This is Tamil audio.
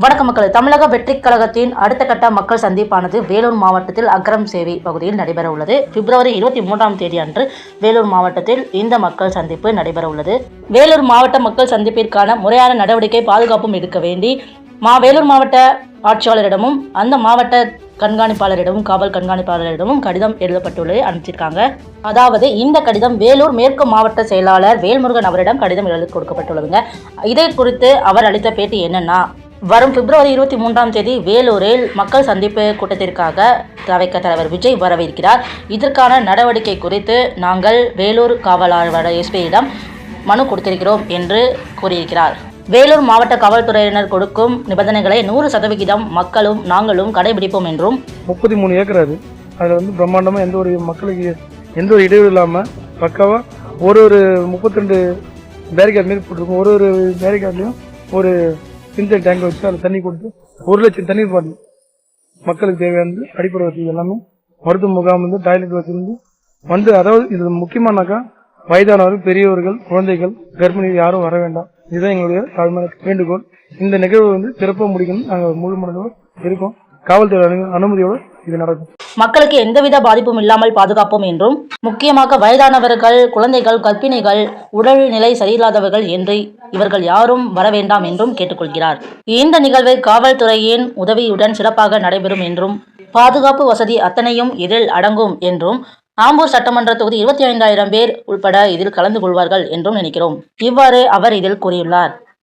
வணக்கம் மக்களே. தமிழக வெற்றிக் கழகத்தின் அடுத்த கட்ட மக்கள் சந்திப்பானது வேலூர் மாவட்டத்தில் அக்ரம் சேவை பகுதியில் நடைபெற உள்ளது. பிப்ரவரி 23ஆம் தேதி அன்று வேலூர் மாவட்டத்தில் இந்த மக்கள் சந்திப்பு நடைபெற உள்ளது. வேலூர் மாவட்ட மக்கள் சந்திப்பிற்கான முறையான நடவடிக்கை பாதுகாப்பும் எடுக்க வேண்டி வேலூர் மாவட்ட ஆட்சியாளரிடமும் அந்த மாவட்ட கண்காணிப்பாளரிடமும் காவல் கண்காணிப்பாளரிடமும் கடிதம் எழுதப்பட்டுள்ளது அனுப்பிச்சிருக்காங்க. அதாவது இந்த கடிதம் வேலூர் மேற்கு மாவட்ட செயலாளர் வேல்முருகன் அவரிடம் கடிதம் எழுதி கொடுக்கப்பட்டுள்ளதுங்க. இதை குறித்து அவர் அளித்த பேட்டி என்னன்னா, வரும் பிப்ரவரி 23ஆம் தேதி வேலூரில் மக்கள் சந்திப்பு கூட்டத்திற்காக தவிக தலைவர் விஜய் வரவிருக்கிறார். இதற்கான நடவடிக்கை குறித்து நாங்கள் வேலூர் காவல் ஆய்வாளர் எஸ்பியிடம் மனு கொடுத்திருக்கிறோம் என்று கூறியிருக்கிறார். வேலூர் மாவட்ட காவல்துறையினர் கொடுக்கும் நிபந்தனைகளை 100% மக்களும் நாங்களும் கடைபிடிப்போம் என்றும் 33 ஏக்கர் அது அதில் பிரம்மாண்டமாக எந்த ஒரு மக்களுக்கு எந்த ஒரு இடையூறு இல்லாமல் பக்காவாக ஒரு 32 பேரிகார்டு மாரி போட்டிருக்கோம். ஒரு பேரிகார்ட்லையும் ஒரு சின்டெக் டேங்கை வச்சு அதில் தண்ணி கொடுத்து 1 லட்சம் தண்ணீர் பாட்டில் மக்களுக்கு தேவையானது அடிப்படை வசதி எல்லாமே மருத்துவ முகாம் டாய்லெட் வசதி அதாவது இது முக்கியமானாக்கா வயதானவர்கள், பெரியவர்கள், குழந்தைகள், கர்ப்பிணிகள் யாரும் வர வேண்டாம். இதுதான் எங்களுடைய தாழ்மையான வேண்டுகோள். இந்த நிகழ்வு சிறப்பாக முடிக்கணும். நாங்கள் முழு மனதோடு இருக்கோம். காவல்துறை அனுமதியோடு இது நடக்கும். மக்களுக்கு எந்தவித பாதிப்பும் இல்லாமல் பாதுகாப்போம் என்றும், முக்கியமாக வயதானவர்கள், குழந்தைகள், கர்ப்பிணிகள், உடல்நிலை சரியில்லாதவர்கள் என்று இவர்கள் யாரும் வர வேண்டாம் என்றும் கேட்டுக்கொள்கிறார். இந்த நிகழ்வு காவல்துறையின் உதவியுடன் சிறப்பாக நடைபெறும் என்றும், பாதுகாப்பு வசதி அத்தனையும் இதில் அடங்கும் என்றும், ஆம்பூர் சட்டமன்ற தொகுதி 25,000 பேர் உட்பட இதில் கலந்து கொள்வார்கள் என்றும் நினைக்கிறோம். இவ்வாறு அவர் இதில் கூறியுள்ளார்.